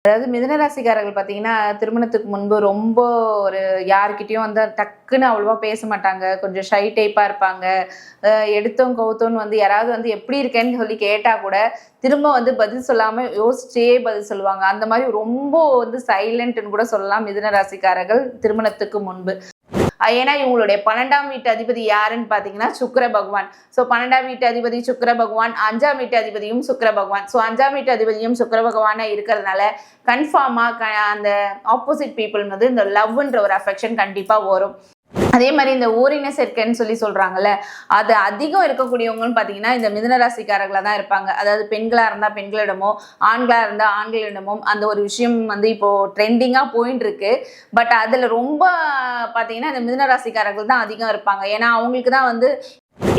அதாவது மிதுன ராசிக்காரர்கள் பார்த்தீங்கன்னா, திருமணத்துக்கு முன்பு ரொம்ப ஒரு யார்கிட்டயும் வந்து டக்குன்னு அவ்வளவா பேச மாட்டாங்க. கொஞ்சம் ஷை டைப்பா இருப்பாங்க. எடுத்தோம் கவுத்தோன்னு வந்து யாராவது வந்து எப்படி இருக்கேன்னு சொல்லி கேட்டா கூட, திரும்ப வந்து பதில் சொல்லாம யோசிச்சே பதில் சொல்லுவாங்க. அந்த மாரி ரொம்ப வந்து சைலண்ட்ன்னு கூட சொல்லலாம் மிதுன ராசிக்காரர்கள் திருமணத்துக்கு முன்பு. ஏன்னா இவங்களுடைய 12ஆம் வீட்டு அதிபதி யாருன்னு பாத்தீங்கன்னா சுக்கிர பகவான். சோ 12ஆம் வீட்டு அதிபதி சுக்கிர பகவான், 5ஆம் வீட்டு அதிபதியும் சுக்கிர பகவான். சோ 5ஆம் வீட்டு அதிபதியும் சுக்கிர பகவானா இருக்கிறதுனால கன்ஃபார்மா அந்த ஆப்போசிட் பீப்புள் வந்து இந்த லவ்ன்ற ஒரு அஃபெக்ஷன் கண்டிப்பா வரும். அதே மாதிரி இந்த ஓரின சேர்க்கைன்னு சொல்லி சொல்றாங்கல்ல, அது அதிகம் இருக்கக்கூடியவங்கன்னு பாத்தீங்கன்னா இந்த மிதுன ராசிக்காரர்களா தான் இருப்பாங்க. அதாவது பெண்களா இருந்தா பெண்களிடமோ, ஆண்களா இருந்தா ஆண்களிடமும் அந்த ஒரு விஷயம் வந்து இப்போ ட்ரெண்டிங்கா போயிட்டு இருக்கு. பட் அதுல ரொம்ப பாத்தீங்கன்னா இந்த மிதுன ராசிக்காரர்கள் தான் அதிகம் இருப்பாங்க. ஏன்னா அவங்களுக்கு தான் வந்து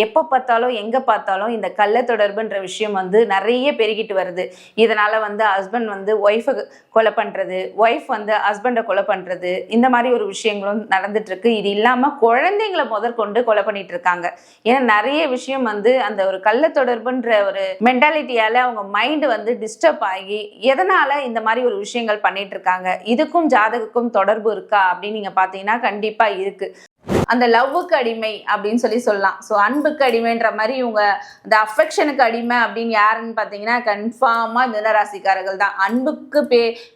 எப்போ பார்த்தாலும் எங்கே பார்த்தாலும் இந்த கள்ள தொடர்புன்ற விஷயம் வந்து நிறைய பெருகிட்டு வருது. இதனால வந்து ஹஸ்பண்ட் வந்து ஒய்ஃபை கொலை பண்ணுறது, ஒய்ஃப் வந்து ஹஸ்பண்டை கொலை பண்ணுறது, இந்த மாதிரி ஒரு விஷயங்களும் நடந்துட்டு இருக்கு. இது இல்லாமல் குழந்தைங்களை முதற்கொண்டு கொலை பண்ணிட்டு இருக்காங்க. ஏன்னா நிறைய விஷயம் வந்து அந்த ஒரு கள்ள தொடர்புன்ற ஒரு மென்டாலிட்டியால அவங்க மைண்டு வந்து டிஸ்டர்ப் ஆகி எதனால இந்த மாதிரி ஒரு விஷயங்கள் பண்ணிட்டு இருக்காங்க. இதுக்கும் ஜாதகக்கும் தொடர்பு இருக்கா அப்படின்னு நீங்க பார்த்தீங்கன்னா கண்டிப்பா இருக்கு. அந்த லவ்வுக்கு அடிமை அப்படின்னு சொல்லலாம். ஸோ அன்புக்கு அடிமைன்ற மாதிரி இவங்க அந்த அஃபெக்ஷனுக்கு அடிமை அப்படின்னு யாருன்னு பார்த்தீங்கன்னா கன்ஃபார்மா மிதுனராசிக்காரர்கள் தான். அன்புக்கு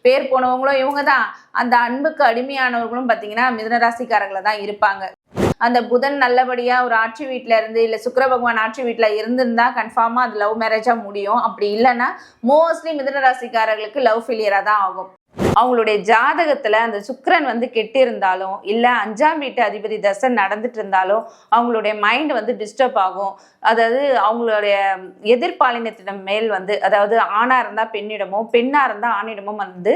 பேர் போனவங்களும் இவங்க தான். அந்த அன்புக்கு அடிமையானவர்களும் பார்த்தீங்கன்னா மிதுனராசிக்காரர்களை தான் இருப்பாங்க. அந்த புதன் நல்லபடியா ஒரு ஆட்சி வீட்டுல இருந்து இல்ல சுக்கிர பகவான் ஆட்சி வீட்டுல இருந்திருந்தா கன்ஃபார்மா அது லவ் மேரேஜா முடியும். அப்படி இல்லைன்னா மோஸ்ட்லி மிதுன ராசிக்காரர்களுக்கு லவ் ஃபெயிலியரா தான் ஆகும். அவங்களுடைய ஜாதகத்துல அந்த சுக்கிரன் வந்து கெட்டு இருந்தாலும் இல்ல 5ஆம் வீட்டு அதிபதி தசை நடந்துட்டு இருந்தாலும் அவங்களுடைய மைண்ட் வந்து டிஸ்டர்ப் ஆகும். அதாவது அவங்களுடைய எதிர்பாலினத்திடம் மேல் வந்து, அதாவது ஆணா இருந்தா பெண்ணிடமோ பெண்ணா இருந்தா ஆணிடமும் வந்து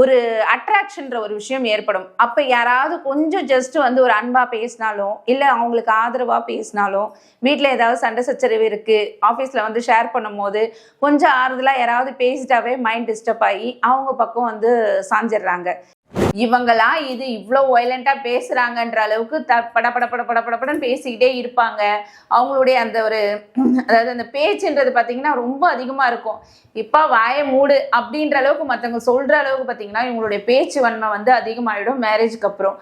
ஒரு அட்ராக்ஷன்ற ஒரு விஷயம் ஏற்படும். அப்ப யாராவது கொஞ்சம் ஜஸ்ட் வந்து ஒரு அன்பா பேசினாலும் இல்ல அவங்களுக்கு ஆதரவா பேசினாலும், வீட்டுல ஏதாவது சண்டை சச்சரவு இருக்கு, ஆபீஸ்ல வந்து ஷேர் பண்ணும் போது கொஞ்சம் ஆறுதலா யாராவது பேசிட்டாவே மைண்ட் டிஸ்டர்ப் ஆகி அவங்க பக்கம் வந்து சாஞ்சிடுறாங்க. இவங்களா இது இவ்வளோ வயலண்டா பேசுறாங்கன்ற அளவுக்கு படப்படன்னு பேசிக்கிட்டே இருப்பாங்க. அவங்களுடைய அந்த ஒரு அதாவது அந்த பேச்சுன்றது பார்த்தீங்கன்னா ரொம்ப அதிகமா இருக்கும். இப்ப வாயை மூடு அப்படின்ற அளவுக்கு மற்றவங்க சொல்ற அளவுக்கு பார்த்தீங்கன்னா இவங்களுடைய பேச்சு வன்மை வந்து அதிகமாயிடும். மேரேஜுக்கு அப்புறம்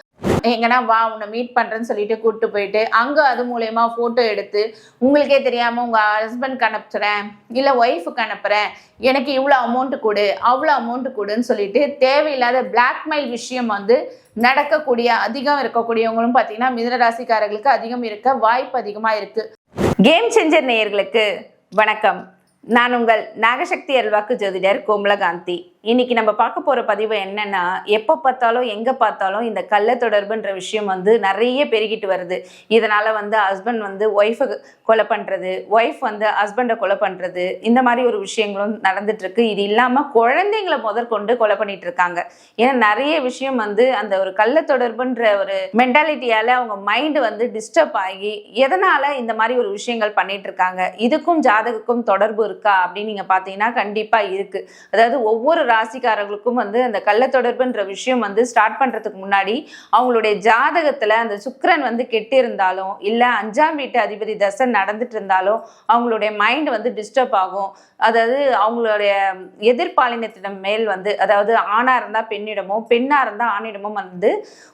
எங்கன்னா வா உன்னை மீட் பண்றேன்னு சொல்லிட்டு கூப்பிட்டு போயிட்டு அங்க அது மூலயமா போட்டோ எடுத்து உங்களுக்கே தெரியாம உங்க ஹஸ்பண்ட்க்கு அனுப்புறேன் இல்ல ஒய்ஃபுக்கு அனுப்புறேன், எனக்கு இவ்வளோ அமௌண்ட் கொடு அவ்வளோ அமௌண்ட் கொடுன்னு சொல்லிட்டு தேவையில்லாத பிளாக்மெயில் விஷயம் வந்து நடக்கக்கூடிய அதிகம் இருக்கக்கூடியவங்களும் பார்த்தீங்கன்னா மிதுன ராசிக்காரர்களுக்கு அதிகம் இருக்க வாய்ப்பு அதிகமா இருக்கு. கேம் சேஞ்சர் நேயர்களுக்கு வணக்கம். நான் உங்கள் நாகசக்தி அல்வாக்கு ஜோதிடர் கோமலகாந்தி. இன்னைக்கு நம்ம பார்க்க போற பதிவு என்னன்னா, எப்போ பார்த்தாலும் எங்க பார்த்தாலும் இந்த கள்ள தொடர்புன்ற விஷயம் வந்து நிறைய பெருகிட்டு வருது. இதனால வந்து ஹஸ்பண்ட் வந்து ஒய்ஃபை கொலை பண்றது, ஒய்ஃப் வந்து ஹஸ்பண்டை கொலை பண்றது, இந்த மாதிரி ஒரு விஷயங்களும் நடந்துட்டு இருக்கு. இது இல்லாம குழந்தைங்களை முதற்கொண்டு கொலை பண்ணிட்டு இருக்காங்க. ஏன்னா நிறைய விஷயம் வந்து அந்த ஒரு கள்ள தொடர்புன்ற ஒரு மென்டாலிட்டியால அவங்க மைண்டு வந்து டிஸ்டர்ப் ஆகி எதனால இந்த மாதிரி ஒரு விஷயங்கள் பண்ணிட்டு இருக்காங்க. இதுக்கும் ஜாதகக்கும் தொடர்பு இருக்கா அப்படின்னு நீங்க பாத்தீங்கன்னா கண்டிப்பா இருக்கு. அதாவது ஒவ்வொரு ராசிக்காரர்களுக்கும் வந்து அந்த கள்ள தொடர்புன்ற விஷயம் வந்து ஸ்டார்ட் பண்றதுக்கு முன்னாடி அவங்களுடைய ஜாதகத்துல அந்த சுக்கிரன் வந்து கெட்டு இருந்தாலும் இல்ல 5ஆம் வீட்டு அதிபதி தசை நடந்துட்டு இருந்தாலும் அவங்களுடைய மைண்ட் வந்து டிஸ்டர்ப் ஆகும். அதாவது அவங்களுடைய எதிர்பாலினத்திடம் மேல் வந்து, அதாவது ஆணா இருந்தா பெண்ணிடமோ பெண்ணா இருந்தா ஆணிடமும் வந்து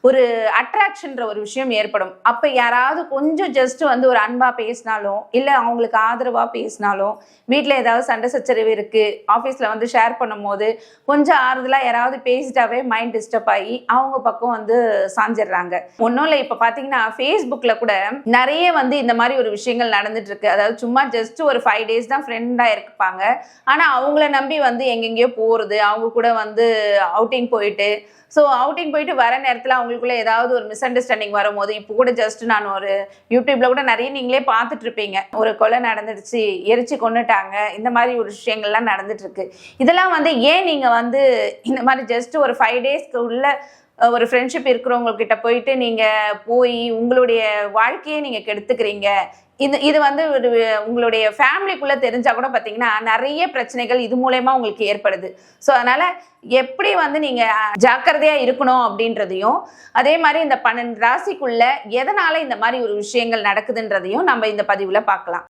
ஒரு அட்ராக்ஷன்ற ஒரு விஷயம் ஏற்படும். அப்ப யாராவது கொஞ்சம் ஜஸ்ட் வந்து ஒரு அன்பா பேசினாலும் இல்ல அவங்களுக்கு ஆதரவா பேசினாலும், வீட்டுல ஏதாவது சண்டை சச்சரவு இருக்கு, ஆபீஸ்ல வந்து ஷேர் பண்ணும் போது கொஞ்சம் ஆறுதலா யாராவது பேசிட்டாவே மைண்ட் டிஸ்டர்ப் ஆகி அவங்க பக்கம் வந்து சாஞ்சிடுறாங்க. ஒன்றும் இல்லை, இப்போ பார்த்தீங்கன்னா ஃபேஸ்புக்கில் கூட நிறைய வந்து இந்த மாதிரி ஒரு விஷயங்கள் நடந்துட்டு இருக்கு. அதாவது சும்மா ஜஸ்ட் ஒரு 5 days தான் ஃப்ரெண்டாக இருப்பாங்க. ஆனால் அவங்கள நம்பி வந்து எங்கெங்கேயோ போகிறது, அவங்க கூட வந்து அவுட்டிங் போயிட்டு, ஸோ அவுட்டிங் போயிட்டு வர நேரத்தில் அவங்களுக்குள்ள ஏதாவது ஒரு மிஸ் அண்டர்ஸ்டாண்டிங் வரும்போது, இப்போ கூட ஜஸ்ட் நான் ஒரு யூடியூப்ல கூட நிறைய நீங்களே பார்த்துட்டு இருப்பீங்க, ஒரு கொலை நடந்துடுச்சு, எரிச்சு கொண்டுட்டாங்க, இந்த மாதிரி ஒரு விஷயங்கள்லாம் நடந்துட்டு இருக்கு. இதெல்லாம் வந்து ஏன் நீங்க வந்து இந்த மாதிரி ஜஸ்ட் ஒரு 5 daysக்கு உள்ள ஒரு ஃப்ரெண்ட்ஷிப் இருக்கிறவங்கக்கிட்ட போயிட்டு நீங்க போய் உங்களுடைய வாழ்க்கையை நீங்க கெடுத்துக்கிறீங்க. இது வந்து ஒரு உங்களுடைய ஃபேமிலிக்குள்ள தெரிஞ்சா கூட பார்த்தீங்கன்னா நிறைய பிரச்சனைகள் இது மூலயமா உங்களுக்கு ஏற்படுது. ஸோ அதனால எப்படி வந்து நீங்க ஜாக்கிரதையா இருக்கணும் அப்படின்றதையும், அதே மாதிரி இந்த 12 ராசிக்குள்ள எதனால இந்த மாதிரி ஒரு விஷயங்கள் நடக்குதுன்றதையும் நம்ம இந்த பதிவுல பார்க்கலாம்.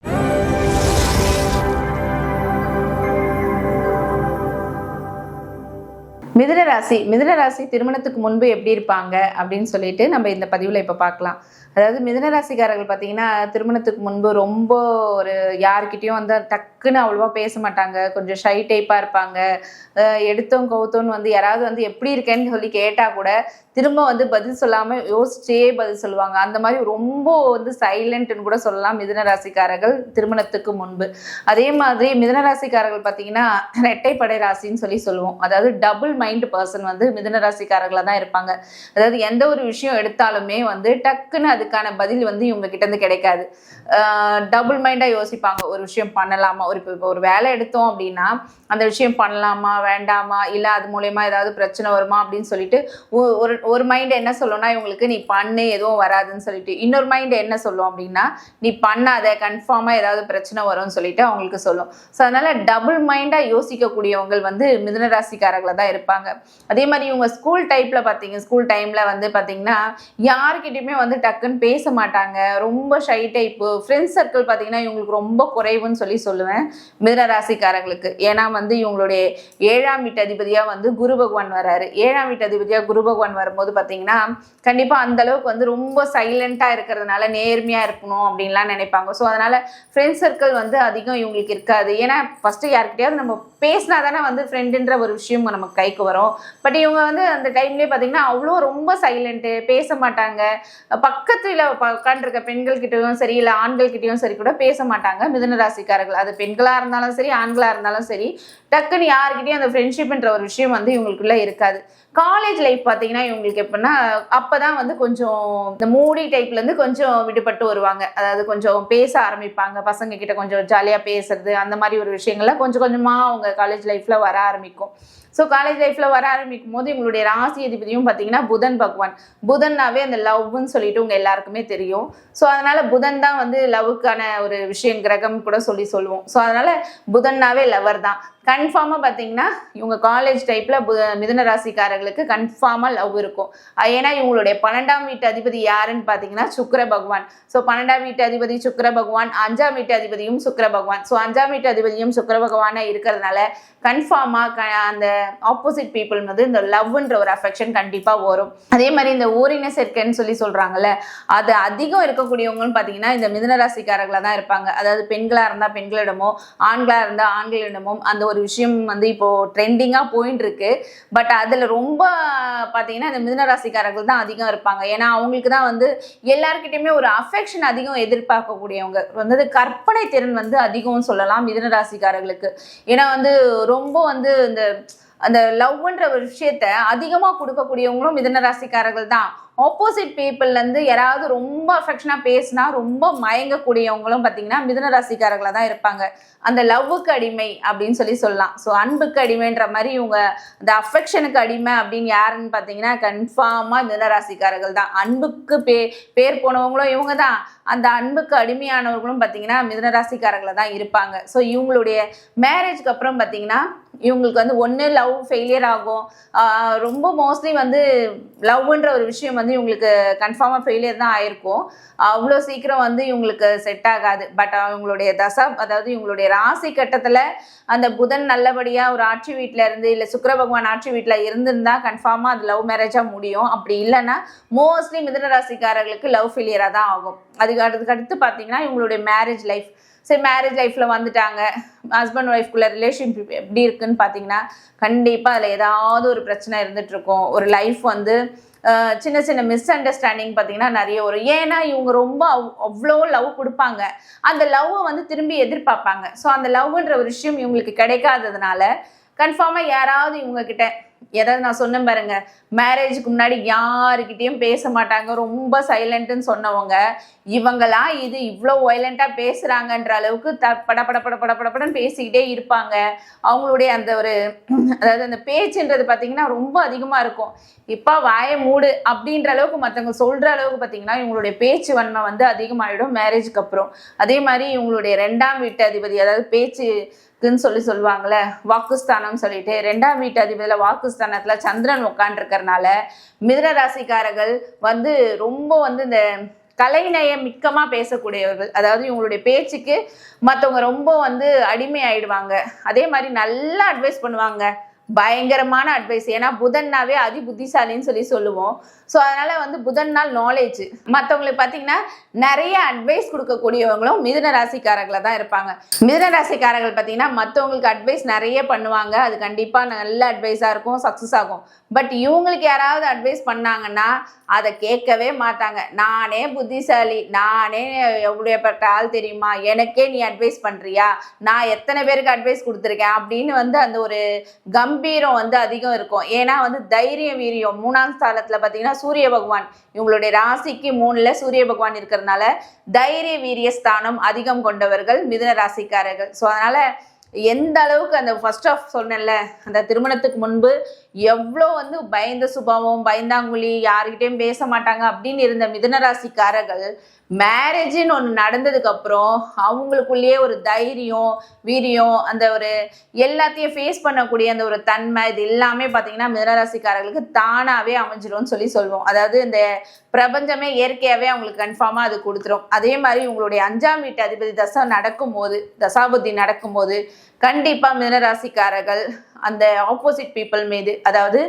மிதுன ராசி திருமணத்துக்கு முன்பு எப்படி இருப்பாங்க அப்படின்னு சொல்லிட்டு நம்ம இந்த பதிவுல இப்ப பார்க்கலாம். அதாவது மிதுன ராசிக்காரர்கள் பார்த்தீங்கன்னா திருமணத்துக்கு முன்பு ரொம்ப ஒரு யார்கிட்டயும் வந்து டக்குன்னு அவ்வளவா பேச மாட்டாங்க. கொஞ்சம் ஷை டைப்பா இருப்பாங்க. எடுத்தோம் கவுத்தோன்னு வந்து யாராவது வந்து எப்படி இருக்கேன்னு சொல்லி கேட்டா கூட திரும்ப வந்து பதில் சொல்லாம யோசிச்சே பதில் சொல்லுவாங்க. அந்த மாதிரி ரொம்ப வந்து சைலண்ட்னு கூட சொல்லலாம் மிதுன ராசிக்காரர்கள் திருமணத்துக்கு முன்பு. அதே மாதிரி மிதுன ராசிக்காரர்கள் பார்த்தீங்கன்னா இரட்டைப்படை ராசின்னு சொல்லி சொல்லுவோம். அதாவது டபுள் மைண்ட் பர்சன் வந்து மிதுன ராசிக்காரர்களா தான் இருப்பாங்க. அதாவது எந்த ஒரு விஷயம் எடுத்தாலுமே வந்து டக்குன்னு அதுக்கான பதில் வந்து இவங்க கிட்ட இருந்து கிடைக்காது. டபுள் மைண்டா யோசிப்பாங்க. ஒரு விஷயம் பண்ணலாமா, ஒரு வேலை எடுத்தோம் அப்படின்னா அந்த விஷயம் பண்ணலாமா வேண்டாமா, இல்ல அது மூலயமா ஏதாவது பிரச்சனை வருமா அப்படின்னு சொல்லிட்டு ஒரு மைண்ட் என்ன சொல்லும்னா இவங்களுக்கு நீ பண்ணு எதுவும் வராதுன்னு சொல்லிட்டு, இன்னொரு மைண்ட் என்ன சொல்லும் அப்படின்னா நீ பண்ணாத கன்ஃபார்மா ஏதாவது பிரச்சனை வரும்னு சொல்லிட்டு அவங்களுக்கு சொல்லும். ஸோ அதனால டபுள் மைண்டா யோசிக்கக்கூடியவங்க வந்து மிதுன ராசிக்காரர்களா தான் இருப்பாங்க. அதே மாதிரி இவங்க ஸ்கூல் டைம்ல வந்து பாத்தீங்கன்னா யாருக்கிட்டையுமே வந்து டக்குன்னு பேச மாட்டாங்க. ரொம்ப ஷை டைப்பு. ஃப்ரெண்ட்ஸ் சர்க்கிள் பார்த்தீங்கன்னா இவங்களுக்கு ரொம்ப குறைவுன்னு சொல்லி சொல்லுவேன் மிதுன ராசிக்காரங்களுக்கு. ஏன்னா வந்து இவங்களுடைய 7ஆம் வீட்டு அதிபதியா வந்து குரு பகவான் வராரு. 7ஆம் வீட்டு அதிபதியா குரு பகவான் வரும்போது பார்த்தீங்கன்னா கண்டிப்பா அந்த அளவுக்கு வந்து ரொம்ப சைலண்டா இருக்கிறதுனால நேர்மையா இருக்கணும் அப்படின்லாம் நினைப்பாங்க. ஸோ அதனால ஃப்ரெண்ட்ஸ் சர்க்கிள் வந்து அதிகம் இவங்களுக்கு இருக்காது. ஏன்னா ஃபர்ஸ்ட் யார்கிட்டயாவது நம்ம பேசினா தானே வந்து ஃப்ரெண்டுன்ற ஒரு விஷயம் நமக்கு கைக்கு வரும். பட் இவங்க வந்து அந்த டைம்லேயே பார்த்தீங்கன்னா அவ்வளோ ரொம்ப சைலண்ட்டு, பேச மாட்டாங்க. பக்கத்துல உட்காந்துருக்க பெண்கள் கிட்டயும் சரி இல்லை ஆண்கள் கிட்டயும் சரி கூட பேச மாட்டாங்க மிதுன ராசிக்காரர்கள். அது பெண்களா இருந்தாலும் சரி ஆண்களா இருந்தாலும் சரி டக்குன்னு யாருக்கிட்டையும் அந்த ஃப்ரெண்ட்ஷிப்ன்ற ஒரு விஷயம் வந்து இவங்களுக்குள்ள இருக்காது. காலேஜ் லைஃப் பார்த்தீங்கன்னா இவங்களுக்கு எப்படின்னா அப்பதான் வந்து கொஞ்சம் இந்த மூடி டைப்ல இருந்து கொஞ்சம் விடுபட்டு வருவாங்க. அதாவது கொஞ்சம் பேச ஆரம்பிப்பாங்க. பசங்க கிட்ட கொஞ்சம் ஜாலியா பேசுறது அந்த மாதிரி ஒரு விஷயங்கள்லாம் கொஞ்சம் கொஞ்சமா அவங்க காலேஜ் லைஃப்ல வர ஆரம்பிக்கும். ஸோ காலேஜ் லைஃப்ல வர ஆரம்பிக்கும் போது இவங்களுடைய ராசி அதிபதியும் பார்த்தீங்கன்னா புதன் பகவான். புதன்னாவே அந்த லவ்னு சொல்லிட்டு உங்க எல்லாருக்குமே தெரியும். ஸோ அதனால புதன் தான் வந்து லவ்வுக்கான ஒரு விஷயம் கிரகம் கூட சொல்லுவோம். ஸோ அதனால புதன்னாவே லவர் தான். கன்ஃபார்மா பார்த்தீங்கன்னா இவங்க காலேஜ் டைப்ல மிதுன ராசிக்காரர்களுக்கு கன்ஃபார்மா லவ் இருக்கும். ஏன்னா இவங்களுடைய 12ஆம் வீட்டு அதிபதி யாருன்னு பார்த்தீங்கன்னா சுக்கிர பகவான். ஸோ 12ஆம் வீட்டு அதிபதி சுக்கிர பகவான், 5ஆம் வீட்டு அதிபதியும் சுக்கிர பகவான். ஸோ 5ஆம் வீட்டு அதிபதியும் சுக்கிர பகவானா இருக்கிறதுனால கன்ஃபார்மா அந்த ஆப்போசிட் பீப்புள் வந்து இந்த லவ்ன்ற ஒரு அஃபெக்ஷன் கண்டிப்பா வரும். அதே மாதிரி இந்த ஓரின சேர்க்கைன்னு சொல்றாங்கல்ல, அது அதிகம் இருக்கக்கூடியவங்கன்னு பார்த்தீங்கன்னா இந்த மிதுன ராசிக்காரர்களா தான் இருப்பாங்க. அதாவது பெண்களா இருந்தா பெண்களிடமோ ஆண்களா இருந்தா ஆண்களிடமோ அந்த ஒரு விஷயம் வந்து இப்போ ட்ரெண்டிங்கா போயிட்டு இருக்கு. பட் அதுல ரொம்ப பாத்தீங்கன்னா இந்த மிதுன ராசிக்காரர்கள் தான் அதிகம் இருப்பாங்க. ஏன்னா அவங்களுக்கு தான் வந்து எல்லாருக்கிட்டையுமே ஒரு அஃபெக்ஷன் அதிகம் எதிர்பார்க்கக்கூடியவங்க வந்து கற்பனை திறன் வந்து அதிகம் சொல்லலாம் மிதுன ராசிக்காரர்களுக்கு. ஏன்னா வந்து ரொம்ப வந்து அந்த லவ்ன்ற ஒரு விஷயத்த அதிகமா கொடுக்கக்கூடியவங்களும் மிதுன ராசிக்காரர்கள் தான். ஆப்போசிட் பீப்புள்ல இருந்து யாராவது ரொம்ப அஃபெக்ஷனா பேசினா ரொம்ப மயங்கக்கூடியவங்களும் பார்த்தீங்கன்னா மிதுன ராசிக்காரர்களா தான் இருப்பாங்க. அந்த லவ்வுக்கு அடிமை அப்படின்னு சொல்லலாம். ஸோ அன்புக்கு அடிமைன்ற மாதிரி இவங்க அந்த அஃபெக்ஷனுக்கு அடிமை அப்படின்னு யாருன்னு பார்த்தீங்கன்னா கன்ஃபார்மா மிதுன ராசிக்காரர்கள் தான். அன்புக்கு பேர் போனவங்களும் இவங்க தான். அந்த அன்புக்கு அடிமையானவர்களும் பார்த்தீங்கன்னா மிதுன ராசிக்காரர்களா தான் இருப்பாங்க. ஸோ இவங்களுடைய மேரேஜ்க்கு அப்புறம் பார்த்தீங்கன்னா இவங்களுக்கு வந்து ஒன்று லவ் ஃபெயிலியர் ஆகும். ரொம்ப மோஸ்ட்லி வந்து லவ்ன்ற ஒரு விஷயம் வந்து இவங்களுக்கு கன்ஃபார்மாக ஃபெயிலியர் தான் ஆயிருக்கும். அவ்வளோ சீக்கிரம் வந்து இவங்களுக்கு செட் ஆகாது. பட் இவங்களுடைய அதாவது இவங்களுடைய ராசி கட்டத்தில் அந்த புதன் நல்லபடியாக ஒரு ஆட்சி வீட்டில் இருந்து இல்லை சுக்கிர பகவான் ஆட்சி வீட்டில் இருந்திருந்தா கன்ஃபார்மாக அது லவ் மேரேஜாக முடியும். அப்படி இல்லைன்னா மோஸ்ட்லி மிதுன ராசிக்காரர்களுக்கு லவ் ஃபெயிலியராக தான் ஆகும். அதுக்கு அடுத்து பார்த்தீங்கன்னா இவங்களுடைய மேரேஜ் லைஃப். சரி, மேரேஜ் லைஃப்ல வந்துட்டாங்க, ஹஸ்பண்ட் ஒய்ஃப்குள்ள ரிலேஷன்ஷிப் எப்படி இருக்குன்னு பார்த்தீங்கன்னா கண்டிப்பாக அதில் ஏதாவது ஒரு பிரச்சனை இருந்துட்டு இருக்கும். ஒரு லைஃப் வந்து சின்ன சின்ன மிஸ் அண்டர்ஸ்டாண்டிங் பார்த்தீங்கன்னா நிறைய வரும். ஏன்னா இவங்க ரொம்ப அவ்வளோ லவ் கொடுப்பாங்க. அந்த லவ்வை வந்து திரும்பி எதிர்பார்ப்பாங்க. ஸோ அந்த லவ்ன்ற ஒரு விஷயம் இவங்களுக்கு கிடைக்காததுனால கன்ஃபார்மாக யாராவது இவங்க கிட்ட ஏதாவது நான் சொன்னேன் பாருங்க, மேரேஜுக்கு முன்னாடி யாருக்கிட்டையும் பேச மாட்டாங்க, ரொம்ப சைலண்ட்னு சொன்னவங்க இவங்களா இது இவ்வளோ வயலண்டா பேசுறாங்கன்ற அளவுக்கு படப்படன்னு பேசிக்கிட்டே இருப்பாங்க. அவங்களுடைய அந்த ஒரு அதாவது அந்த பேச்சுன்றது பார்த்தீங்கன்னா ரொம்ப அதிகமாக இருக்கும். இப்போ வாய மூடு அப்படின்ற அளவுக்கு மற்றவங்க சொல்ற அளவுக்கு பார்த்தீங்கன்னா இவங்களுடைய பேச்சு வன்மை வந்து அதிகமாகிடும் மேரேஜுக்கு அப்புறம். அதே மாதிரி இவங்களுடைய 2ஆம் வீட்டு அதிபதி அதாவது பேச்சு சொல்லுவாங்கல்ல வாக்குஸ்தானம் சொல்லிட்டு 2ஆம் வீட்டு அதிபதியில வாக்குஸ்தானத்துல சந்திரன் உட்காந்துருக்கறனால மிதுன ராசிக்காரர்கள் வந்து ரொம்ப வந்து இந்த கலைநயம் மிக்கமா பேசக்கூடியவர்கள். அதாவது இவங்களுடைய பேச்சுக்கு மற்றவங்க ரொம்ப வந்து அடிமை ஆயிடுவாங்க. அதே மாதிரி நல்லா அட்வைஸ் பண்ணுவாங்க. பயங்கரமான அட்வைஸ். ஏன்னா புதன்னாவே அதி புத்திசாலின்னு சொல்லுவோம். ஸோ அதனால வந்து புதன் நாள் நாலேஜ். மற்றவங்களுக்கு பார்த்தீங்கன்னா நிறைய அட்வைஸ் கொடுக்கக்கூடியவங்களும் மிதுன ராசிக்காரர்களை தான் இருப்பாங்க. மிதுன ராசிக்காரர்கள் பார்த்தீங்கன்னா மற்றவங்களுக்கு அட்வைஸ் நிறைய பண்ணுவாங்க. அது கண்டிப்பாக நல்ல அட்வைஸாக இருக்கும், சக்ஸஸ் ஆகும். பட் இவங்களுக்கு யாராவது அட்வைஸ் பண்ணாங்கன்னா அதை கேட்கவே மாட்டாங்க. நானே புத்திசாலி, நானே எவ்வளோப்பட்ட ஆள் தெரியுமா, எனக்கே நீ அட்வைஸ் பண்ணுறியா, நான் எத்தனை பேருக்கு அட்வைஸ் கொடுத்துருக்கேன் அப்படின்னு வந்து அந்த ஒரு கம்பீரம் வந்து அதிகம் இருக்கும். ஏன்னா வந்து தைரியம் வீரியம் 3ஆம் ஸ்தானத்தில் பார்த்தீங்கன்னா சூரிய பகவான் இவங்களுடைய ராசிக்கு 3ல சூரிய பகவான் இருக்கிறதுனால தைரிய வீரிய ஸ்தானம் அதிகம் கொண்டவர்கள் மிதுன ராசிக்காரர்கள். ஸோ அதனால எந்த அளவுக்கு அந்த ஃபர்ஸ்ட் ஆஃப் சொன்னேன்ல, அந்த திருமணத்துக்கு முன்பு எவ்வளோ வந்து பயந்த சுபாவம், பயந்தாங்குழி, யாருக்கிட்டையும் பேச மாட்டாங்க அப்படின்னு இருந்த மிதுன ராசிக்காரர்கள் மேரேஜின்னு ஒன்று நடந்ததுக்கு அப்புறம் அவங்களுக்குள்ளேயே ஒரு தைரியம் வீரியம், அந்த ஒரு எல்லாத்தையும் ஃபேஸ் பண்ணக்கூடிய அந்த ஒரு தன்மை, இது எல்லாமே பார்த்தீங்கன்னா மிதுனராசிக்காரர்களுக்கு தானாகவே அமைஞ்சிரும்னு சொல்லுவோம். அதாவது இந்த பிரபஞ்சமே இயற்கையாகவே அவங்களுக்கு கன்ஃபார்மாக அது கொடுத்துரும். அதே மாதிரி உங்களுடைய 5ஆம் வீட்டு அதிபதி தசாபுத்தி நடக்கும்போது கண்டிப்பாக மிதுனராசிக்காரர்கள் அந்த ஆப்போசிட் பீப்புள் மீது, அதாவது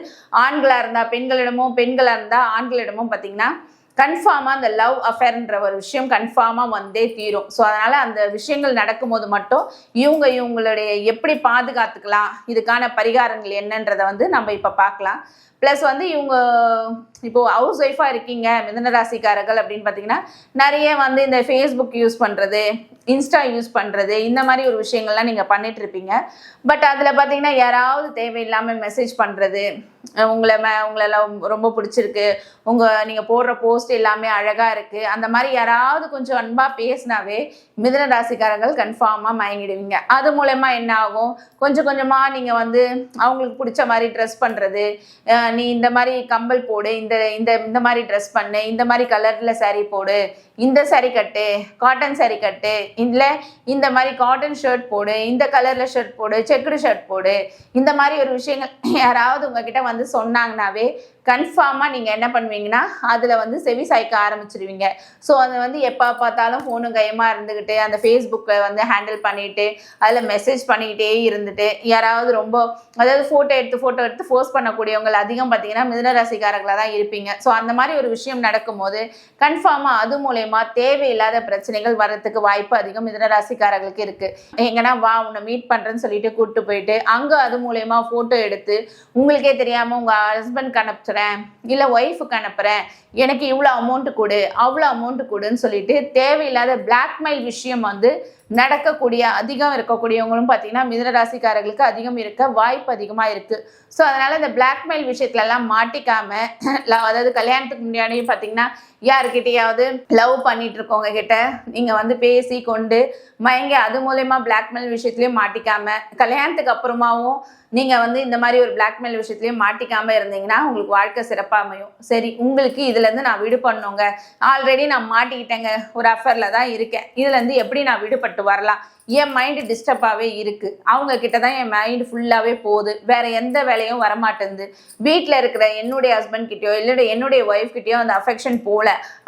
ஆண்களாக இருந்தால் பெண்களிடமும், பெண்களாக இருந்தால் ஆண்களிடமும் பார்த்தீங்கன்னா கன்ஃபார்மாக அந்த லவ் அஃபேர்ன்ற ஒரு விஷயம் கன்ஃபார்மாக வந்தே தீரும். ஸோ அதனால் அந்த விஷயங்கள் நடக்கும்போது மட்டும் இவங்களுடைய எப்படி பாதுகாத்துக்கலாம், இதுக்கான பரிகாரங்கள் என்னன்றதை வந்து நம்ம இப்போ பார்க்கலாம். ப்ளஸ் வந்து இவங்க இப்போது ஹவுஸ் ஒய்ஃபாக இருக்கீங்க மிதுன ராசிக்காரர்கள் அப்படின்னு பார்த்தீங்கன்னா நிறைய வந்து இந்த ஃபேஸ்புக் யூஸ் பண்ணுறது, இன்ஸ்டா யூஸ் பண்ணுறது, இந்த மாதிரி ஒரு விஷயங்கள்லாம் நீங்கள் பண்ணிட்டு இருப்பீங்க. பட் அதில் பார்த்தீங்கன்னா யாராவது தேவையில்லாமல் மெசேஜ் பண்ணுறது, உங்களெல்லாம் ரொம்ப பிடிச்சிருக்கு, நீங்கள் போடுற போஸ்ட் எல்லாமே அழகாக இருக்குது, அந்த மாதிரி யாராவது கொஞ்சம் அன்பாக பேசினாவே மிதுன ராசிக்காரர்கள் கன்ஃபார்மாக மயங்கிடுவீங்க. அது மூலமா என்ன ஆகும், கொஞ்சம் கொஞ்சமாக நீங்கள் வந்து அவங்களுக்கு பிடிச்ச மாதிரி ட்ரெஸ் பண்ணுறது, நீ இந்த மாதிரி கம்பல் போடு, இந்த மாதிரி ட்ரெஸ் பண்ணு, இந்த மாதிரி கலரில் சாரீ போடு, இந்த சாரீ கட்டு, காட்டன் சாரீ கட்டு, இல்லை இந்த மாதிரி காட்டன் ஷர்ட் போடு, இந்த கலரில் ஷர்ட் போடு, செக்குடு ஷர்ட் போடு, இந்த மாதிரி ஒரு விஷயங்கள் யாராவது உங்ககிட்ட வந்து சொன்னாங்கன்னாவே கன்ஃபார்மாக நீங்கள் என்ன பண்ணுவீங்கன்னா அதில் வந்து செவி சாய்க்க ஆரம்பிச்சிருவீங்க. ஸோ அதை வந்து எப்போ பார்த்தாலும் ஃபோனும் கையமாக இருந்துக்கிட்டு அந்த ஃபேஸ்புக்கை வந்து ஹேண்டில் பண்ணிவிட்டு அதில் மெசேஜ் பண்ணிக்கிட்டே இருந்துட்டு யாராவது ரொம்ப அதாவது ஃபோட்டோ எடுத்து போஸ்ட் பண்ணக்கூடியவங்க அதிகம் பார்த்தீங்கன்னா மிதுன ராசிக்காரர்களாக தான் இருப்பீங்க. ஸோ அந்த மாதிரி ஒரு விஷயம் நடக்கும்போது கன்ஃபார்மாக அது மூலயமா தேவையில்லாத பிரச்சனைகள் வர்றதுக்கு வாய்ப்பு அதிகம் மிதுன ராசிக்காரர்களுக்கு இருக்குது. எங்கன்னா வா உன்னை மீட் பண்ணுறேன்னு சொல்லிட்டு கூப்பிட்டு போயிட்டு அங்கே அது மூலயமா ஃபோட்டோ எடுத்து உங்களுக்கே தெரியாமல் உங்கள் ஹஸ்பண்ட் அனுப்புகிறேன் இல்லை ஒய்ஃபுக்கு அனுப்புகிறேன், எனக்கு இவ்வளோ அமௌண்ட்டு கொடு, அவ்வளோ அமௌண்ட்டு கொடுன்னு சொல்லிட்டு தேவையில்லாத பிளாக்மெயில் விஷயம் வந்து நடக்கக்கூடிய அதிகம் இருக்கக்கூடியவங்களும் பார்த்தீங்கன்னா மிதுன ராசிக்காரர்களுக்கு அதிகம் இருக்க வாய்ப்பு அதிகமாக இருக்குது. ஸோ அதனால் இந்த பிளாக்மெயில் விஷயத்துலலாம் மாட்டிக்காமல், அதாவது கல்யாணத்துக்கு முன்னாடியே பார்த்தீங்கன்னா யாருக்கிட்டையாவது லவ் பண்ணிட்டு இருக்கவங்க கிட்ட நீங்கள் வந்து பேசி கொண்டு மயங்கி அது மூலயமா பிளாக்மெயில் விஷயத்துலேயும் மாட்டிக்காமல், கல்யாணத்துக்கு அப்புறமாவும் நீங்கள் வந்து இந்த மாதிரி ஒரு பிளாக்மெயில் விஷயத்துலேயும் மாட்டிக்காமல் இருந்தீங்கன்னா உங்களுக்கு வாழ்க்கை சிறப்பாக அமையும். சரி, உங்களுக்கு இதுலேருந்து நான் விடுபடணுங்க, ஆல்ரெடி நான் மாட்டிக்கிட்டேங்க, ஒரு அஃபேரில் தான் இருக்கேன், இதுலேருந்து எப்படி நான் விடுபட்டு வரலாம், என் மைண்டு டிஸ்டர்பாகவே இருக்குது, அவங்க கிட்ட தான் என் மைண்டு ஃபுல்லாகவே போகுது, வேற எந்த வேலையும் வரமாட்டேங்குது, வீட்டில் இருக்கிற என்னுடைய ஹஸ்பண்ட் கிட்டயோ இல்லை என்னுடைய ஒய்ஃப் கிட்டயோ அந்த அஃபெக்ஷன் போல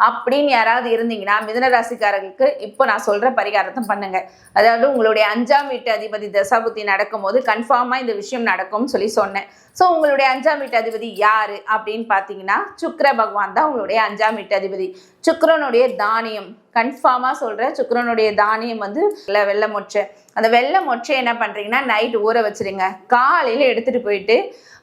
அப்படின்னு யாராவது இருந்தீங்கன்னா மிதுன ராசிக்காரர்களுக்கு இப்போ நான் சொல்கிற பரிகாரத்தை பண்ணுங்க. அதாவது உங்களுடைய 5ஆம் வீட்டு அதிபதி தசாபுத்தி நடக்கும்போது கன்ஃபார்மாக இந்த விஷயம் நடக்கும்னு சொன்னேன். ஸோ உங்களுடைய 5ஆம் வீட்டு அதிபதி யாரு அப்படின்னு பார்த்தீங்கன்னா சுக்கிர பகவான் தான் உங்களுடைய 5ஆம் வீட்டு அதிபதி. சுக்கிரனுடைய தானியம் கன்ஃபார்மாக சொல்கிறேன், சுக்கிரனுடைய தானியம் வந்து வெள்ளை மொச்சை. அந்த வெள்ளை மொச்சை என்ன பண்ணுறீங்கன்னா நைட்டு ஊற வச்சுருங்க, காலையில் எடுத்துகிட்டு போயிட்டு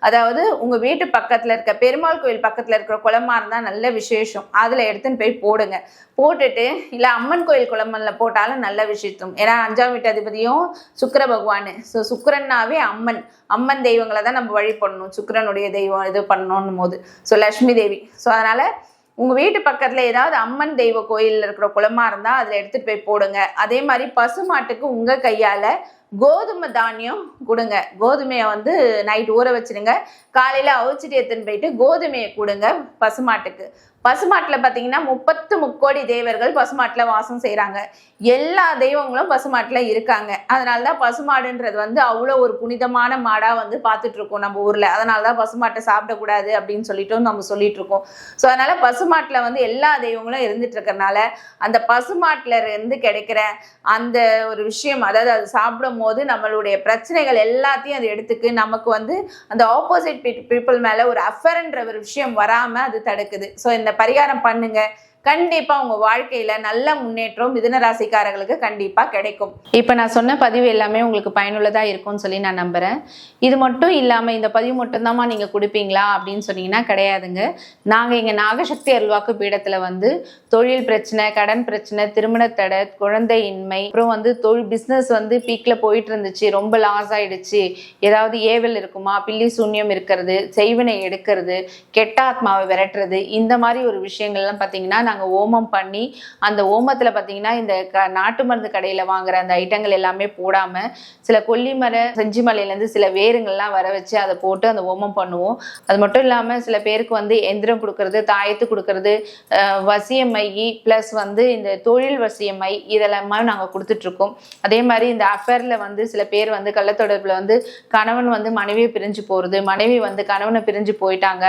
அதாவது உங்கள் வீட்டு பக்கத்தில் இருக்க பெருமாள் கோயில் பக்கத்தில் இருக்கிற குளமா இருந்தால் நல்ல விசேஷம், அதில் எடுத்துன்னு போய் போடுங்க. போட்டுட்டு இல்லை அம்மன் கோயில் குளமல்ல போட்டாலும் நல்ல விஷயத்தும். ஏன்னா 5ஆம் வீட்டு அதிபதியும் சுக்கிர பகவான். ஸோ சுக்கிரன்னாவே அம்மன் தெய்வங்களை தான் நம்ம வழிபடணும், சுக்கிரனுடைய தெய்வம் இது பண்ணணும் போது. ஸோ லக்ஷ்மி தேவி. ஸோ அதனால் உங்கள் வீட்டு பக்கத்தில் ஏதாவது அம்மன் தெய்வ கோயிலில் இருக்கிற குளமா இருந்தால் அதில் எடுத்துகிட்டு போய் போடுங்க. அதே மாதிரி பசுமாட்டுக்கு உங்கள் கையால் கோதுமை தானியம் கொடுங்க. கோதுமையை வந்து நைட் ஊற வச்சுருங்க, காலையில் அவிச்சிட்டு எடுத்துன்னு போயிட்டு கோதுமையை கொடுங்க பசுமாட்டுக்கு. பசுமாட்டுல பாத்தீங்கன்னா 30 முக்கோடி தேவர்கள் பசுமாட்டுல வாசம் செய்யறாங்க. எல்லா தெய்வங்களும் பசுமாட்டுல இருக்காங்க. அதனாலதான் பசுமாடுன்றது வந்து அவ்வளவு ஒரு புனிதமான மாடா வந்து பார்த்துட்டு இருக்கோம் நம்ம ஊர்ல. அதனாலதான் பசுமாட்டை சாப்பிடக்கூடாது அப்படின்னு சொல்லிட்டு நம்ம சொல்லிட்டு இருக்கோம். ஸோ அதனால பசுமாட்டுல வந்து எல்லா தெய்வங்களும் இருந்துட்டு இருக்கறனால அந்த பசுமாட்டுல இருந்து கிடைக்கிற அந்த ஒரு விஷயம், அதாவது அது சாப்பிடும் போது நம்மளுடைய பிரச்சனைகள் எல்லாத்தையும் அது எடுத்துக்கு நமக்கு வந்து அந்த ஆப்போசிட் பீப்புள் மேல ஒரு அஃபர்ன்ற ஒரு விஷயம் வராம அது தடுக்குது. ஸோ இந்த பரிகாரம் பண்ணுங்க, கண்டிப்பா உங்க வாழ்க்கையில நல்ல முன்னேற்றம் மிதுன ராசிக்காரர்களுக்கு கண்டிப்பா கிடைக்கும். இப்ப நான் சொன்ன பதிவு எல்லாமே உங்களுக்கு பயனுள்ளதா இருக்கும்னு சொல்லி நான் நம்புறேன். இது மட்டும் இல்லாம இந்த பதிவு மட்டும் தான்மா நீங்க கொடுப்பீங்களா அப்படின்னு சொன்னீங்கன்னா கிடையாதுங்க. நாங்க இங்க நாகசக்தி அருள்வாக்கு பீடத்துல வந்து தொழில் பிரச்சனை, கடன் பிரச்சனை, திருமண தடை, குழந்தையின்மை, அப்புறம் வந்து தொழில் பிசினஸ் வந்து பீக்ல போயிட்டு இருந்துச்சு, ரொம்ப லாஸ் ஆயிடுச்சு, ஏதாவது ஏவல் இருக்குமா, பில்லி சூன்யம் இருக்கிறது, செய்வினை எடுக்கிறது, கெட்ட ஆத்மாவை விரட்டுறது, இந்த மாதிரி ஒரு விஷயங்கள்லாம் பார்த்தீங்கன்னா நாங்கள் ஓமம் பண்ணி அந்த ஓமத்தில் பார்த்தீங்கன்னா இந்த நாட்டு மருந்து கடையில் வாங்குற அந்த ஐட்டங்கள் எல்லாமே போடாமல் சில கொல்லிமலை செஞ்சிமலையிலேருந்து சில வேருங்கள்லாம் வர வச்சு அதை போட்டு அந்த ஓமம் பண்ணுவோம். அது மட்டும் இல்லாமல் சில பேருக்கு வந்து எந்திரம் கொடுக்கறது, தாயத்து கொடுக்கறது, வசியமை ப்ளஸ் வந்து இந்த தொழில் வசியமை இதெல்லாமே நாங்கள் கொடுத்துட்ருக்கோம். அதே மாதிரி இந்த அஃபேரில் வந்து சில பேர் வந்து கள்ளத்தொடர்பில் வந்து கணவன் வந்து மனைவியை பிரிஞ்சு போகிறது, மனைவி வந்து கணவனை பிரிஞ்சு போயிட்டாங்க,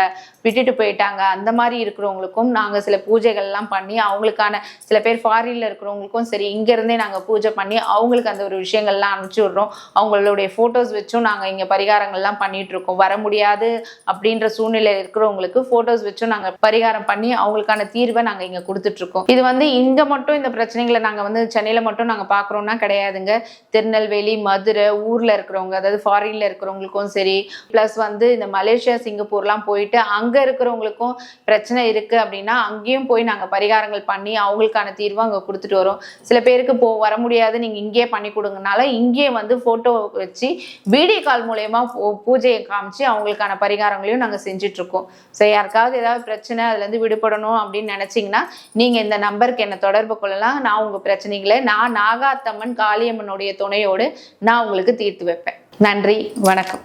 விட்டுட்டு போயிட்டாங்க, அந்த மாதிரி இருக்கிறவங்களுக்கும் நாங்கள் சில பூஜைகள் எல்லாம் பண்ணி அவங்களுக்கான, சில பேர் ஃபாரின்ல இருக்கிறவங்களுக்கும் சரி இங்கிருந்தே நாங்கள் பூஜை பண்ணி அவங்களுக்கு அந்த ஒரு விஷயங்கள்லாம் அனுப்பிச்சு விடுறோம். அவங்களுடைய ஃபோட்டோஸ் வச்சும் நாங்கள் இங்கே பரிகாரங்கள்லாம் பண்ணிட்டு இருக்கோம். வர முடியாது அப்படின்ற சூழ்நிலை இருக்கிறவங்களுக்கு ஃபோட்டோஸ் வச்சும் நாங்கள் பரிகாரம் பண்ணி அவங்களுக்கான தீர்வை நாங்கள் இங்கே கொடுத்துட்டு இருக்கோம். இது வந்து இங்கே மட்டும் இந்த பிரச்சனைகளை நாங்கள் வந்து சென்னையில் மட்டும் நாங்கள் பார்க்குறோம்னா கிடையாதுங்க. திருநெல்வேலி, மதுரை, ஊரில் இருக்கிறவங்க, அதாவது ஃபாரின்ல இருக்கிறவங்களுக்கும் சரி, ப்ளஸ் வந்து இந்த மலேசியா, சிங்கப்பூர்லாம் போயிட்டு அங்கே இருக்கிறவங்களுக்கும் பிரச்சனை இருக்குது அப்படின்னா அங்கேயும் போய் நாங்கள் பரிகாரங்கள் பண்ணி அவங்களுக்கான தீர்வு அங்கே கொடுத்துட்டு வரோம். சில பேருக்கு வர முடியாது, நீங்கள் இங்கேயே பண்ணி கொடுங்கனால இங்கேயே வந்து ஃபோட்டோ வச்சு வீடியோ கால் மூலயமா பூஜையை காமிச்சு அவங்களுக்கான பரிகாரங்களையும் நாங்கள் செஞ்சிட்ருக்கோம். ஸோ யாருக்காவது ஏதாவது பிரச்சனை அதுலேருந்து விடுபடணும் அப்படின்னு நினச்சிங்கன்னா நீங்கள் இந்த நம்பருக்கு என்னை தொடர்பு கொள்ளலாம். நான் உங்கள் பிரச்சனைகளை நான் நாகாத்தம்மன் காளியம்மனுடைய துணையோடு நான் உங்களுக்கு தீர்த்து வைப்பேன். நன்றி, வணக்கம்.